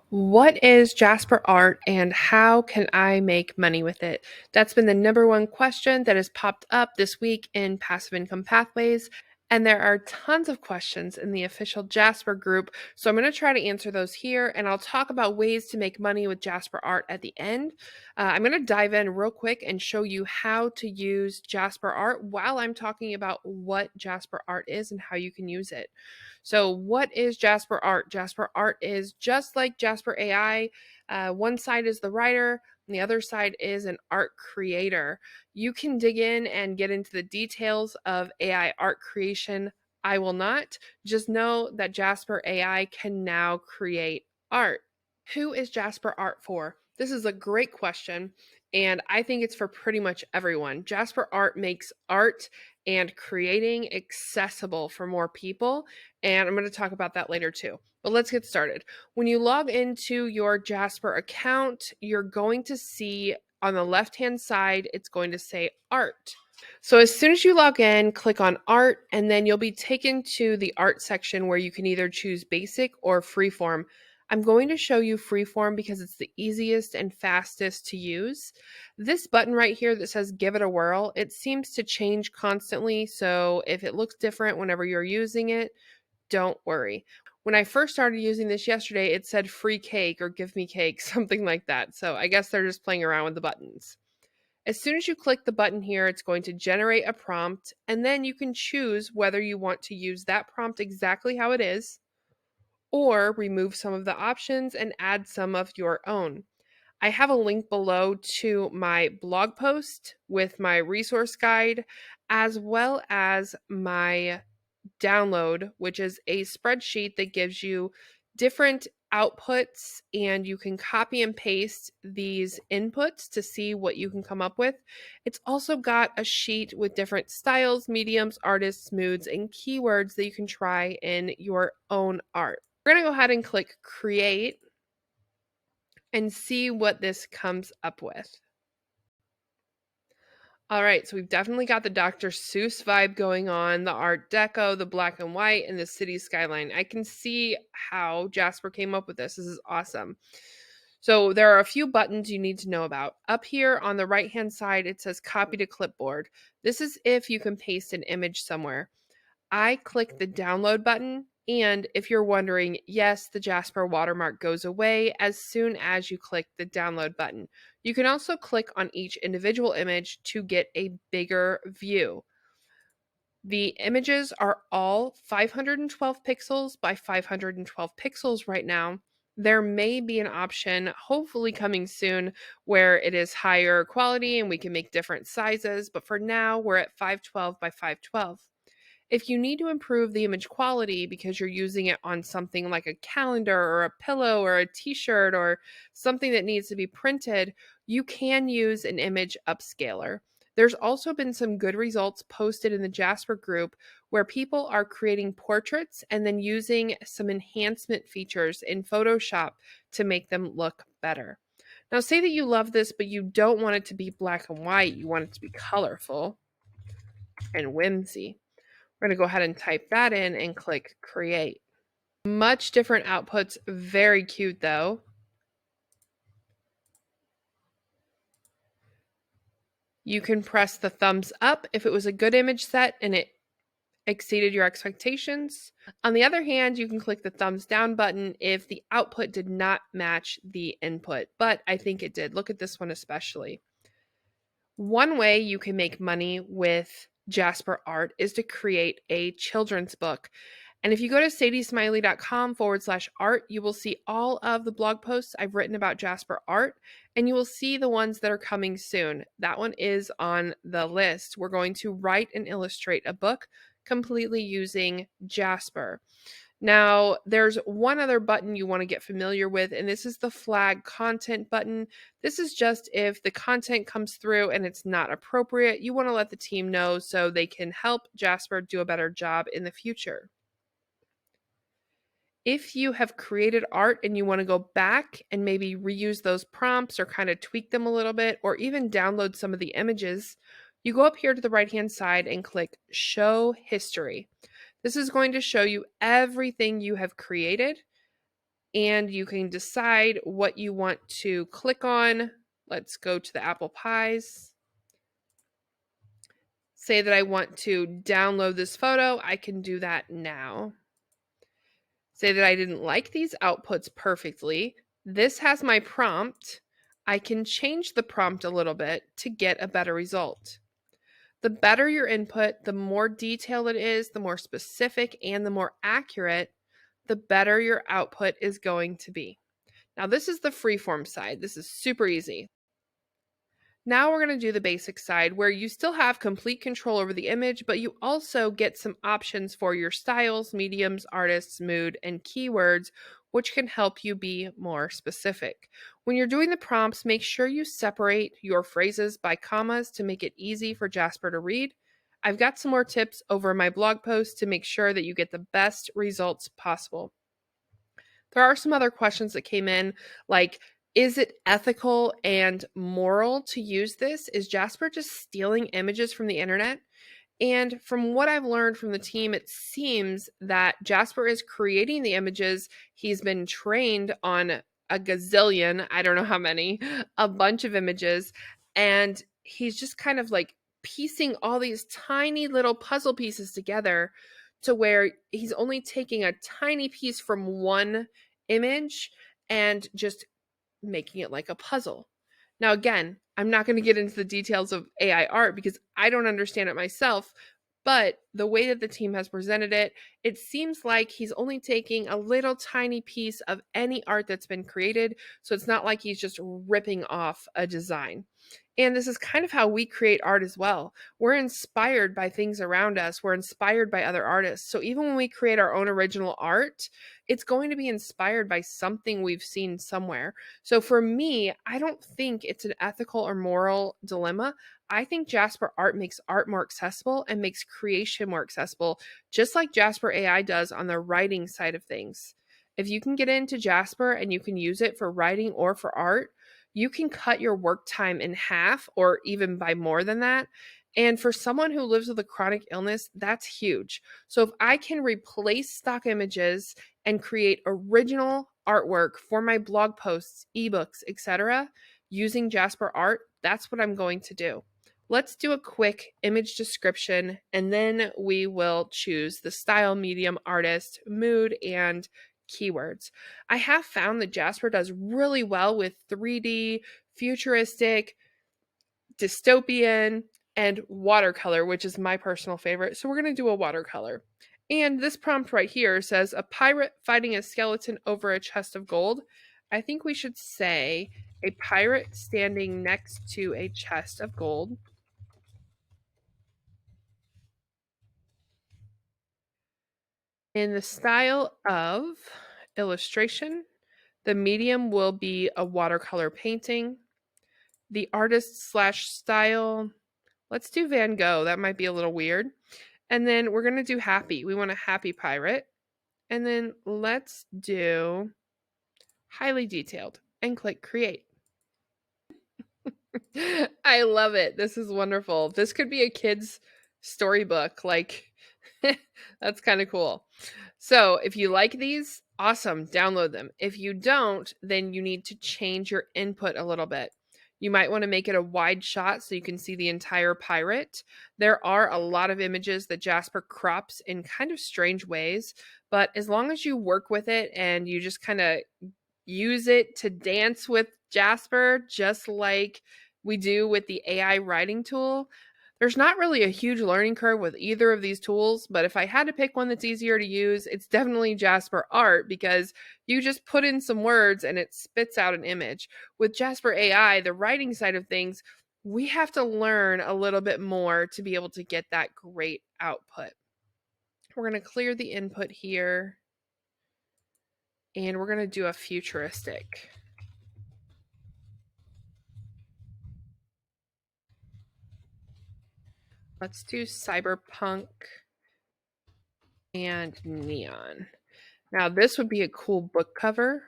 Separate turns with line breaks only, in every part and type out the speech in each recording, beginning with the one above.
What is Jasper Art and how can I make money with it? That's been the number one question that has popped up this week in Passive Income Pathways. And there are tons of questions in the official Jasper group. So I'm going to try to answer those here and I'll talk about ways to make money with Jasper Art at the end. I'm going to dive in real quick and show you how to use Jasper Art while I'm talking about what Jasper Art is and how you can use it. So, what is Jasper Art? Jasper Art is just like Jasper AI. One side is the writer, and the other side is an art creator. You can dig in and get into the details of AI art creation. I will not. Just know that Jasper AI can now create art. Who is Jasper Art for? This is a great question, and I think it's for pretty much everyone. Jasper Art makes art and creating accessible for more people, and I'm going to talk about that later too. But let's get started. When you log into your Jasper account, you're going to see on the left-hand side, it's going to say art. So as soon as you log in, click on art, and then you'll be taken to the art section where you can either choose basic or freeform. I'm going to show you freeform because it's the easiest and fastest to use. This button right here that says give it a whirl, it seems to change constantly. So if it looks different whenever you're using it, don't worry. When I first started using this yesterday, it said free cake or give me cake, something like that. So I guess they're just playing around with the buttons. As soon as you click the button here, it's going to generate a prompt, and then you can choose whether you want to use that prompt exactly how it is, or remove some of the options and add some of your own. I have a link below to my blog post with my resource guide, as well as my download, which is a spreadsheet that gives you different outputs and you can copy and paste these inputs to see what you can come up with. It's also got a sheet with different styles, mediums, artists, moods, and keywords that you can try in your own art. We're going to go ahead and click create and see what this comes up with. All right, so we've definitely got the Dr. Seuss vibe going on, the Art Deco, the black and white, and the city skyline. I can see how Jasper came up with this. This is awesome. So there are a few buttons you need to know about. Up here on the right-hand side, it says copy to clipboard. This is if you can paste an image somewhere. I click the download button, and if you're wondering, yes, the Jasper watermark goes away as soon as you click the download button. You can also click on each individual image to get a bigger view. The images are all 512 pixels by 512 pixels right now. There may be an option, hopefully coming soon, where it is higher quality and we can make different sizes, but for now we're at 512 by 512. If you need to improve the image quality because you're using it on something like a calendar or a pillow or a t-shirt or something that needs to be printed, you can use an image upscaler. There's also been some good results posted in the Jasper group where people are creating portraits and then using some enhancement features in Photoshop to make them look better. Now, say that you love this, but you don't want it to be black and white. You want it to be colorful and whimsy. We're going to go ahead and type that in and click create. Much different outputs, very cute though. You can press the thumbs up if it was a good image set and it exceeded your expectations. On the other hand, you can click the thumbs down button if the output did not match the input, but I think it did. Look at this one especially. One way you can make money with Jasper Art is to create a children's book. And if you go to sadiesmiley.com/art, you will see all of the blog posts I've written about Jasper Art, and you will see the ones that are coming soon. That one is on the list. We're going to write and illustrate a book completely using Jasper. Now, there's one other button you want to get familiar with, and this is the flag content button. This is just if the content comes through and it's not appropriate, you want to let the team know so they can help Jasper do a better job in the future. If you have created art and you want to go back and maybe reuse those prompts or kind of tweak them a little bit, or even download some of the images, you go up here to the right-hand side and click Show History. This is going to show you everything you have created. and you can decide what you want to click on. Let's go to the apple pies. Say that I want to download this photo. I can do that now. Say that I didn't like these outputs perfectly. This has my prompt. I can change the prompt a little bit to get a better result. The better your input, the more detailed it is, the more specific and the more accurate, the better your output is going to be. Now, this is the freeform side. This is super easy. Now we're going to do the basic side where you still have complete control over the image, but you also get some options for your styles, mediums, artists, mood, and keywords, which can help you be more specific. When you're doing the prompts, make sure you separate your phrases by commas to make it easy for Jasper to read. I've got some more tips over my blog post to make sure that you get the best results possible. There are some other questions that came in, like, is it ethical and moral to use this? Is Jasper just stealing images from the internet? And from what I've learned from the team, it seems that Jasper is creating the images. He's been trained on a gazillion, I don't know how many, a bunch of images. And he's just kind of like piecing all these tiny little puzzle pieces together to where he's only taking a tiny piece from one image and just making it like a puzzle. Now, again, I'm not going to get into the details of AI art because I don't understand it myself, but the way that the team has presented it, it seems like he's only taking a little tiny piece of any art that's been created. So it's not like he's just ripping off a design. And this is kind of how we create art as well. We're inspired by things around us. We're inspired by other artists. So even when we create our own original art, it's going to be inspired by something we've seen somewhere. So for me, I don't think it's an ethical or moral dilemma. I think Jasper Art makes art more accessible and makes creation more accessible, just like Jasper AI does on the writing side of things. If you can get into Jasper and you can use it for writing or for art, you can cut your work time in half or even by more than that. And for someone who lives with a chronic illness, that's huge. So if I can replace stock images and create original artwork for my blog posts, ebooks, etc., using Jasper Art, that's what I'm going to do. Let's do a quick image description and then we will choose the style, medium, artist, mood, and keywords. I have found that Jasper does really well with 3D, futuristic, dystopian, and watercolor, which is my personal favorite. So we're going to do a watercolor. And this prompt right here says, a pirate fighting a skeleton over a chest of gold. I think we should say a pirate standing next to a chest of gold. In the style of illustration, the medium will be a watercolor painting. The artist slash style, let's do Van Gogh. That might be a little weird. And then we're going to do happy. We want a happy pirate. And then let's do highly detailed and click create. I love it. This is wonderful. This could be a kid's storybook. Like, that's kind of cool. So if you like these, awesome, download them. If you don't, then you need to change your input a little bit. You might want to make it a wide shot so you can see the entire pirate. There are a lot of images that Jasper crops in kind of strange ways, but as long as you work with it and you just kind of use it to dance with Jasper, just like we do with the AI writing tool, there's not really a huge learning curve with either of these tools, but if I had to pick one that's easier to use, it's definitely Jasper Art because you just put in some words and it spits out an image. With Jasper AI, the writing side of things, we have to learn a little bit more to be able to get that great output. We're going to clear the input here and we're going to do a futuristic. Let's do cyberpunk and neon. Now, this would be a cool book cover.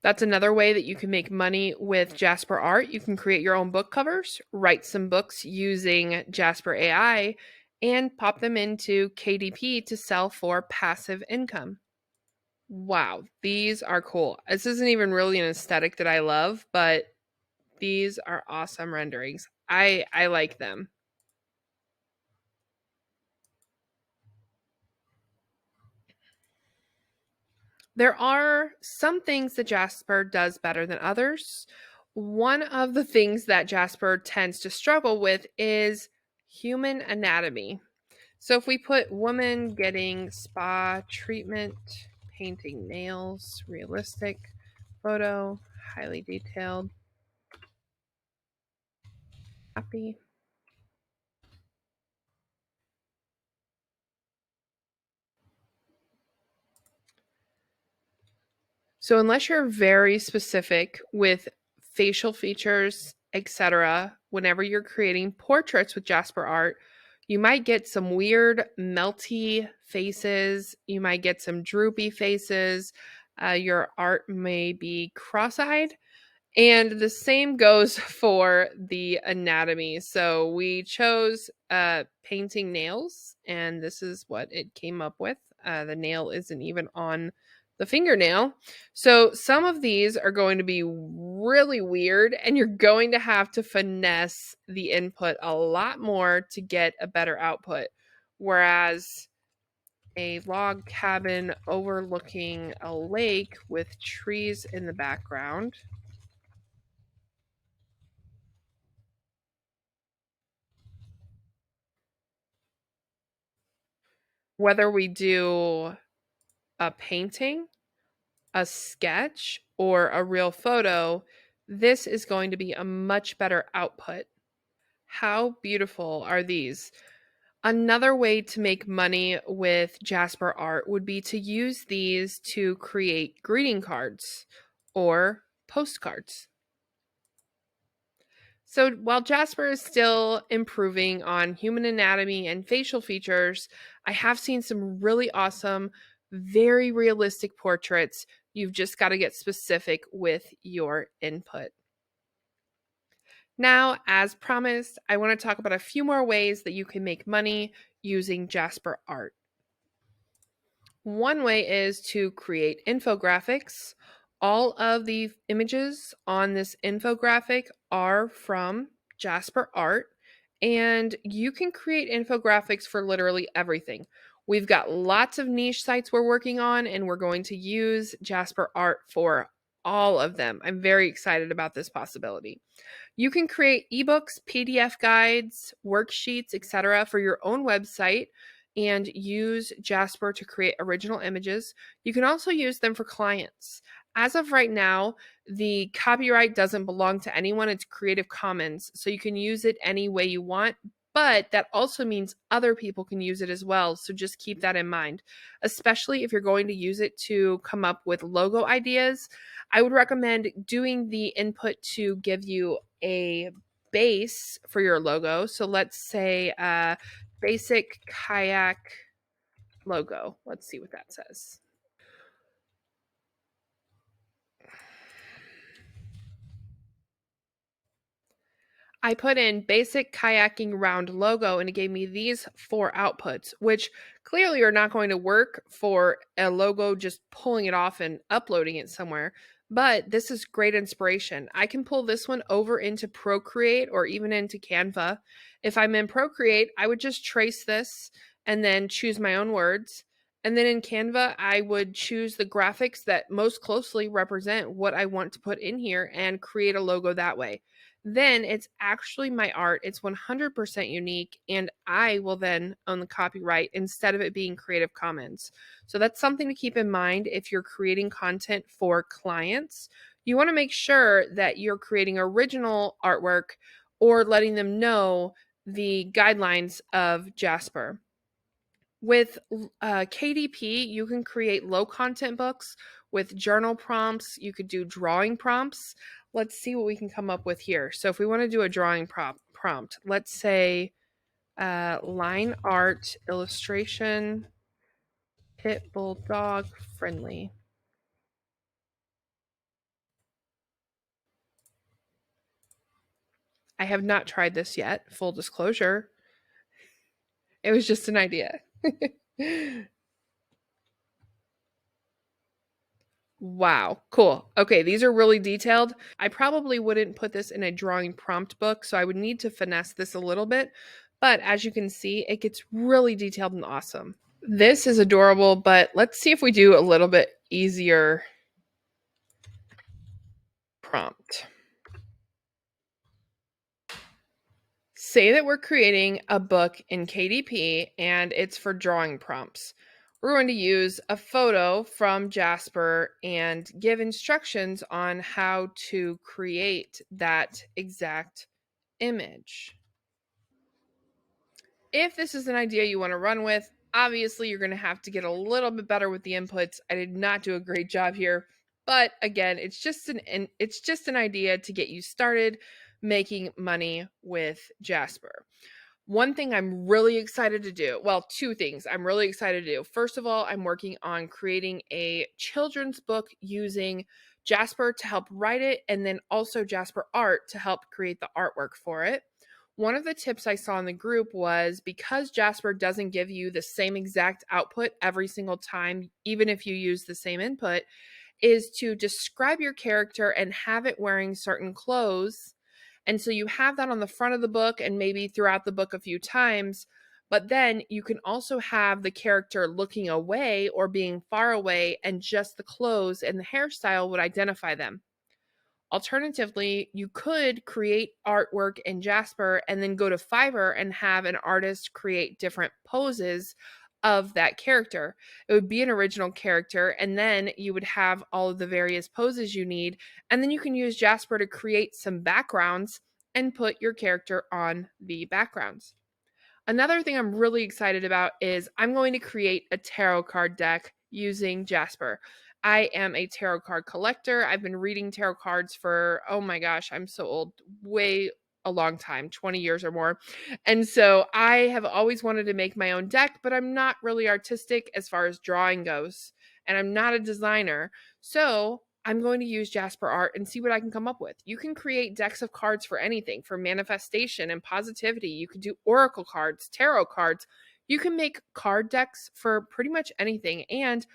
That's another way that you can make money with Jasper Art. You can create your own book covers, write some books using Jasper AI, and pop them into KDP to sell for passive income. Wow, these are cool. This isn't even really an aesthetic that I love, but these are awesome renderings. I like them. There are some things that Jasper does better than others. One of the things that Jasper tends to struggle with is human anatomy. So if we put woman getting spa treatment, painting nails, realistic photo, highly detailed, happy. So unless you're very specific with facial features, etc., whenever you're creating portraits with Jasper Art, you might get some weird melty faces, you might get some droopy faces, your art may be cross-eyed, and the same goes for the anatomy. So we chose painting nails, and this is what it came up with. The nail isn't even on the fingernail. So some of these are going to be really weird, and you're going to have to finesse the input a lot more to get a better output. Whereas a log cabin overlooking a lake with trees in the background, whether we do a painting, a sketch, or a real photo, this is going to be a much better output. How beautiful are these? Another way to make money with Jasper Art would be to use these to create greeting cards or postcards. So while Jasper is still improving on human anatomy and facial features, I have seen some really awesome, very realistic portraits. You've just got to get specific with your input. Now, as promised, I want to talk about a few more ways that you can make money using Jasper Art. One way is to create infographics. All of the images on this infographic are from Jasper Art, and you can create infographics for literally everything. We've got lots of niche sites we're working on, and we're going to use Jasper Art for all of them. I'm very excited about this possibility. You can create ebooks, PDF guides, worksheets, etc. for your own website and use Jasper to create original images. You can also use them for clients. As of right now, the copyright doesn't belong to anyone. It's Creative Commons, so you can use it any way you want. But that also means other people can use it as well. So just keep that in mind, especially if you're going to use it to come up with logo ideas. I would recommend doing the input to give you a base for your logo. So let's say basic kayak logo. Let's see what that says. I put in basic kayaking round logo and it gave me these four outputs, which clearly are not going to work for a logo just pulling it off and uploading it somewhere. But this is great inspiration. I can pull this one over into Procreate or even into Canva. If I'm in Procreate, I would just trace this and then choose my own words. And then in Canva, I would choose the graphics that most closely represent what I want to put in here and create a logo that way. Then it's actually my art. It's 100% unique, and I will then own the copyright instead of it being Creative Commons. So that's something to keep in mind if you're creating content for clients. You want to make sure that you're creating original artwork or letting them know the guidelines of Jasper. With KDP, you can create low content books with journal prompts. You could do drawing prompts. Let's see what we can come up with here. So if we want to do a drawing prompt, let's say line art illustration, pit bull dog friendly. I have not tried this yet, full disclosure. It was just an idea. Wow, cool. Okay, these are really detailed. I probably wouldn't put this in a drawing prompt book, so I would need to finesse this a little bit. But as you can see, it gets really detailed and awesome. This is adorable, but let's see if we do a little bit easier prompt. Say that we're creating a book in KDP and it's for drawing prompts. We're going to use a photo from Jasper and give instructions on how to create that exact image. If this is an idea you want to run with, obviously you're going to have to get a little bit better with the inputs. I did not do a great job here, but again, it's just an idea to get you started making money with Jasper. One thing I'm really excited to do, well, two things I'm really excited to do. First of all, I'm working on creating a children's book using Jasper to help write it, and then also Jasper Art to help create the artwork for it. One of the tips I saw in the group was because Jasper doesn't give you the same exact output every single time, even if you use the same input, is to describe your character and have it wearing certain clothes. And so you have that on the front of the book and maybe throughout the book a few times. But then you can also have the character looking away or being far away, and just the clothes and the hairstyle would identify them. Alternatively, you could create artwork in Jasper and then go to Fiverr and have an artist create different poses of that character. It would be an original character, and then you would have all of the various poses you need. And then you can use Jasper to create some backgrounds and put your character on the backgrounds. Another thing I'm really excited about is I'm going to create a tarot card deck using Jasper. I am a tarot card collector. I've been reading tarot cards for, oh my gosh, I'm so old, way a long time, 20 years or more. And so I have always wanted to make my own deck, but I'm not really artistic as far as drawing goes, and I'm not a designer. So I'm going to use Jasper Art and see what I can come up with. You can create decks of cards for anything, for manifestation and positivity. You can do oracle cards, tarot cards. You can make card decks for pretty much anything. And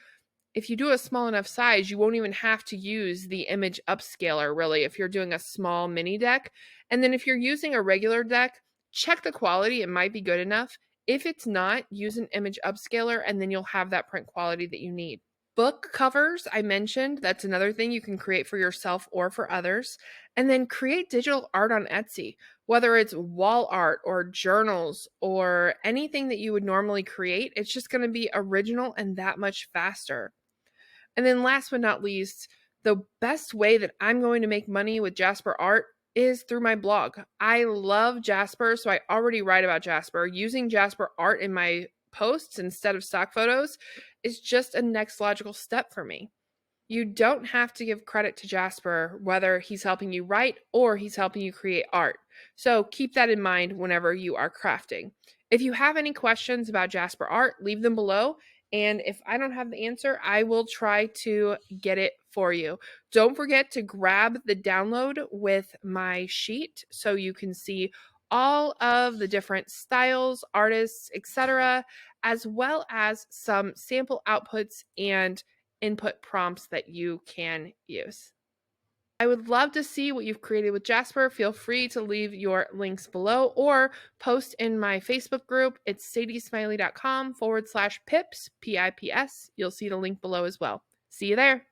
if you do a small enough size, you won't even have to use the image upscaler, really, if you're doing a small mini deck. And then if you're using a regular deck, check the quality. It might be good enough. If it's not, use an image upscaler, and then you'll have that print quality that you need. Book covers, I mentioned, that's another thing you can create for yourself or for others. And then create digital art on Etsy, whether it's wall art or journals or anything that you would normally create. It's just going to be original and that much faster. And then last but not least, the best way that I'm going to make money with Jasper Art is through my blog. I love Jasper, so I already write about Jasper. Using Jasper Art in my posts instead of stock photos is just a next logical step for me. You don't have to give credit to Jasper, whether he's helping you write or he's helping you create art. So keep that in mind whenever you are crafting. If you have any questions about Jasper Art, leave them below. And if I don't have the answer, I will try to get it for you. Don't forget to grab the download with my sheet so you can see all of the different styles, artists, etc., as well as some sample outputs and input prompts that you can use. I would love to see what you've created with Jasper. Feel free to leave your links below or post in my Facebook group. It's sadiesmiley.com/pips, PIPS. You'll see the link below as well. See you there.